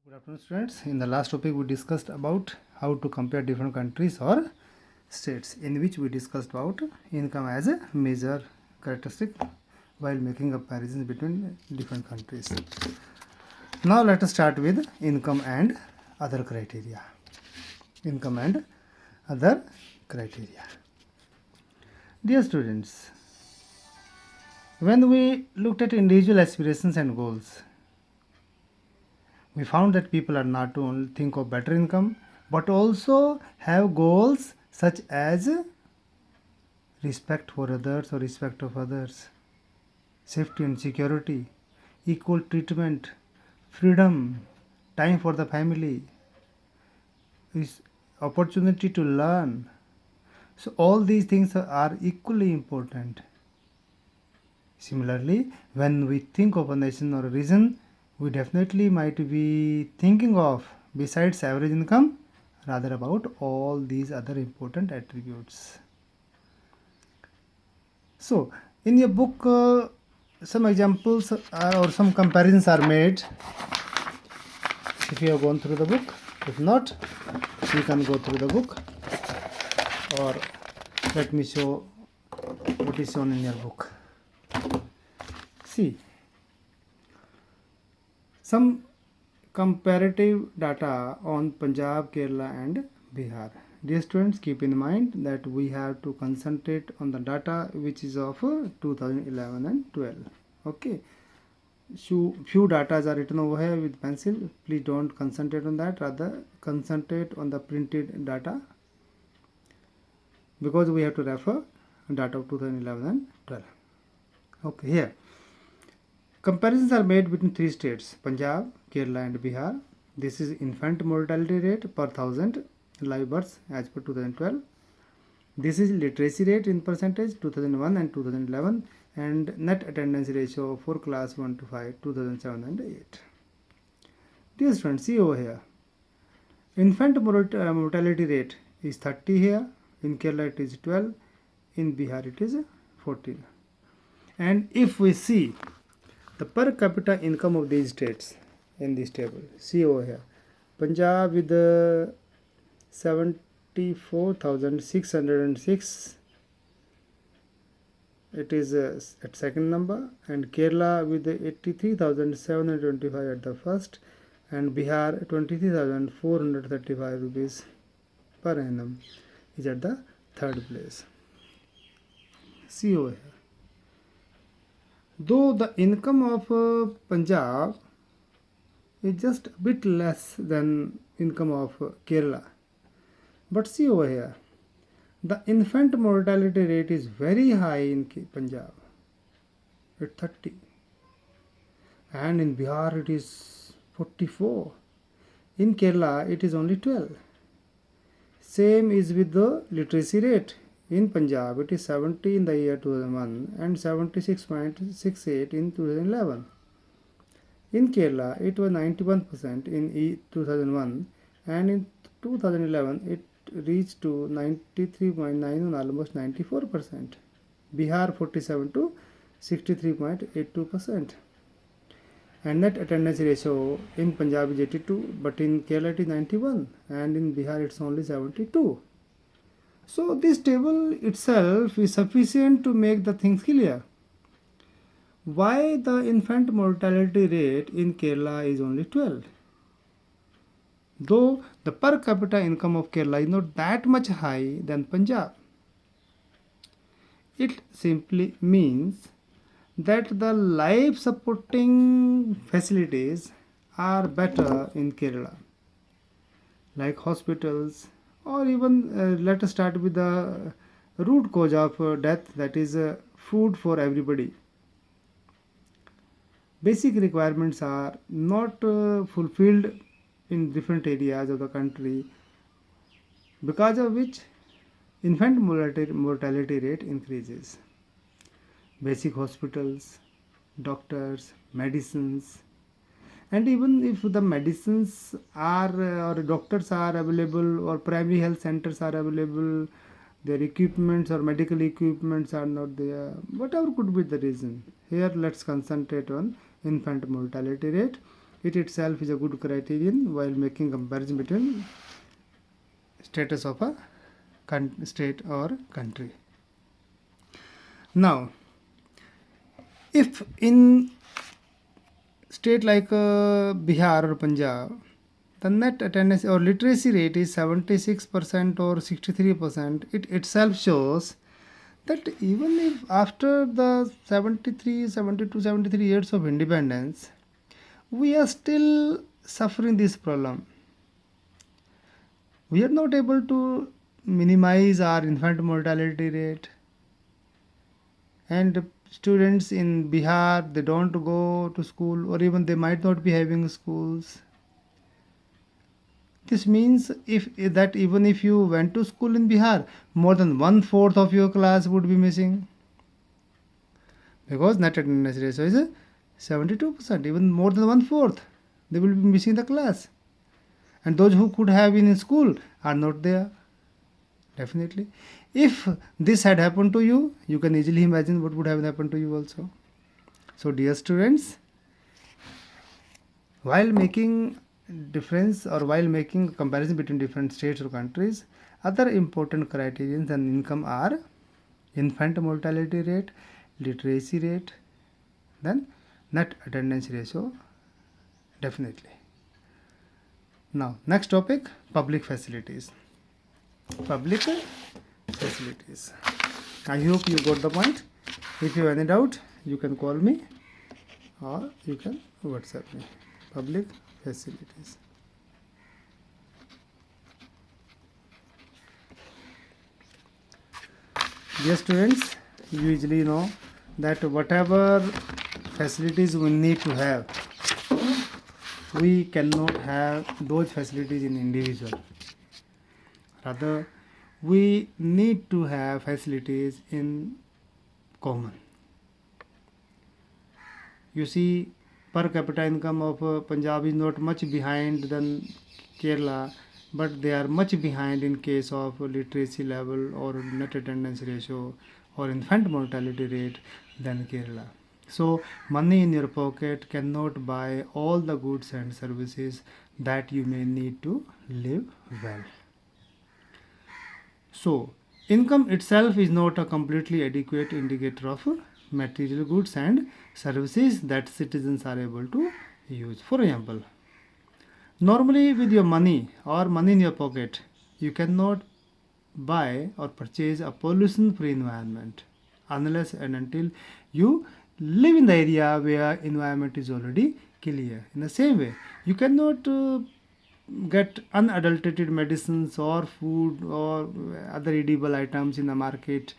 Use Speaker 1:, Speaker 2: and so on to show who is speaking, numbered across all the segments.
Speaker 1: Good afternoon, students. In the last topic, we discussed about how to compare different countries or states, in which we discussed about income as a major characteristic while making comparisons between different countries. Now, let us start with income and other criteria. Income and other criteria. Dear students, when we looked at individual aspirations and goals, we found that people are not to only think of better income but also have goals such as respect for others or respect of others, safety and security, equal treatment, freedom, time for the family, is opportunity to learn. So all these things are equally important. Similarly, when we think of a nation or a region, we definitely might be thinking of, besides average income, rather about all these other important attributes. So, in your book, some examples or some comparisons are made. If you have gone through the book, if not, you can go through the book, or let me show what is shown in your book. See, some comparative data on Punjab, Kerala and Bihar. Dear students, keep in mind that we have to concentrate on the data which is of 2011 and 12. Okay. Few data are written over here with pencil. Please don't concentrate on that, rather concentrate on the printed data, because we have to refer data of 2011 and 12. Okay, here comparisons are made between three states, Punjab, Kerala and Bihar. This is infant mortality rate per thousand live births as per 2012. This is literacy rate in percentage 2001 and 2011, and net attendance ratio for class 1 to 5 2007 and 8. Dear students, see over here. Infant mortality rate is 30 here. In Kerala it is 12. In Bihar it is 14. And if we see the per capita income of these states in this table, see over here. Punjab with 74,606, it is at second number, and Kerala with 83,725 at the first, and Bihar 23,435 rupees per annum is at the third place. See over here. Though the income of Punjab is just a bit less than income of Kerala, but see over here, the infant mortality rate is very high in Punjab at 30, and in Bihar it is 44. In Kerala it is only 12. Same is with the literacy rate. In Punjab it is 70 in the year 2001 and 76.68 in 2011. In Kerala it was 91% in 2001, and in 2011 it reached to 93.9 and almost 94%. Bihar 47 to 63.82%. And net attendance ratio in Punjab is 82, but in Kerala it is 91, and in Bihar it's only 72. So this table itself is sufficient to make the things clear. Why the infant mortality rate in Kerala is only 12? Though the per capita income of Kerala is not that much high than Punjab. It simply means that the life supporting facilities are better in Kerala, like hospitals, or even let us start with the root cause of death, that is food for everybody. Basic requirements are not fulfilled in different areas of the country, because of which infant mortality rate increases. Basic hospitals, doctors, medicines, and even if the medicines are or doctors are available or primary health centers are available, their equipments or medical equipments are not there, whatever could be the reason. Here let's concentrate on infant mortality rate. It itself is a good criterion while making comparison between status of a state or country. Now, if in state like Bihar or Punjab, the net attendance or literacy rate is 76% or 63%, it itself shows that even if after the 73, 72, 73 years of independence, we are still suffering this problem. We are not able to minimize our infant mortality rate, and students in Bihar, they don't go to school, or even they might not be having schools. This means if that even if you went to school in Bihar, more than 1/4 of your class would be missing, because net attendance ratio is 72%, even more than 1/4, they will be missing the class, and those who could have been in school are not there. Definitely, if this had happened to you, you can easily imagine what would have happened to you also. So dear students, while making difference or while making comparison between different states or countries, other important criterions and income are infant mortality rate, literacy rate, then net attendance ratio. Definitely. Now next topic, public facilities. Public facilities. I hope you got the point. If you have any doubt, you can call me or you can WhatsApp me. Public facilities. Dear students, you usually know that whatever facilities we need to have, we cannot have those facilities in individual. Rather, we need to have facilities in common. You see, per capita income of Punjab is not much behind than Kerala, but they are much behind in case of literacy level or net attendance ratio or infant mortality rate than Kerala. So money in your pocket cannot buy all the goods and services that you may need to live well. So income itself is not a completely adequate indicator of material goods and services that citizens are able to use. For example, normally with your money or money in your pocket, you cannot buy or purchase a pollution free environment unless and until you live in the area where environment is already clear. In the same way, you cannot get unadulterated medicines or food or other edible items in the market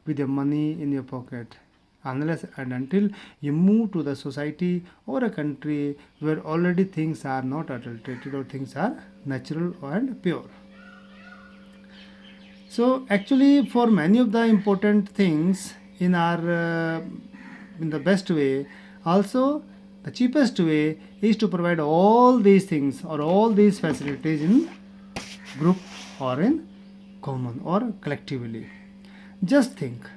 Speaker 1: with your money in your pocket unless and until you move to the society or a country where already things are not adulterated or things are natural and pure. So actually, for many of the important things in our in the best way, also the cheapest way is to provide all these things or all these facilities in group or in common or collectively. Just think,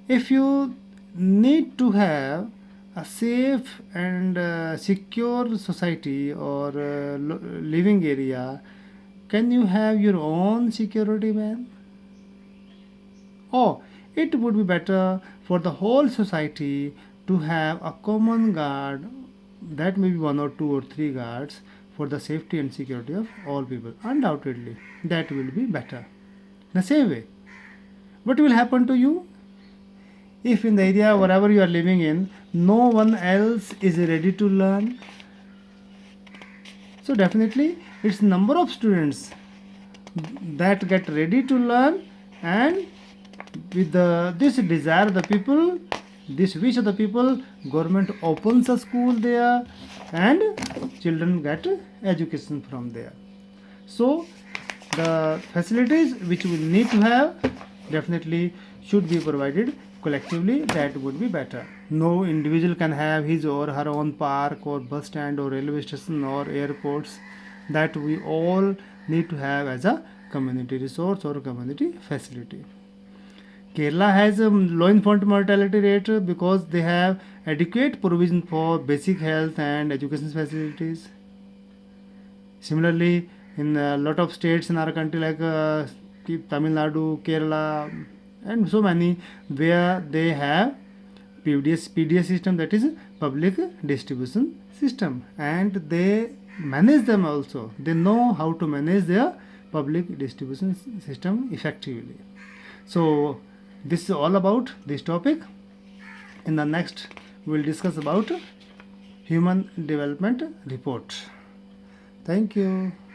Speaker 1: if you need to have a safe and secure society or living area, can you have your own security man? Or it would be better for the whole society to have a common guard, that may be one or two or three guards for the safety and security of all people. Undoubtedly, that will be better. The same way, what will happen to you if in the area wherever you are living in, no one else is ready to learn? So definitely, it's number of students that get ready to learn, and with this desire of the people, this wish of the people, government opens a school there and children get education from there. So the facilities which we need to have definitely should be provided collectively. That would be better. No individual can have his or her own park or bus stand or railway station or airports. That we all need to have as a community resource or community facility. Kerala has a low infant mortality rate because they have adequate provision for basic health and education facilities. Similarly, in a lot of states in our country like Tamil Nadu, Kerala, and so many, where they have PDS system, that is public distribution system, and they manage them also. They know how to manage their public distribution system effectively. So this is all about this topic. In the next, we will discuss about human development report. Thank you.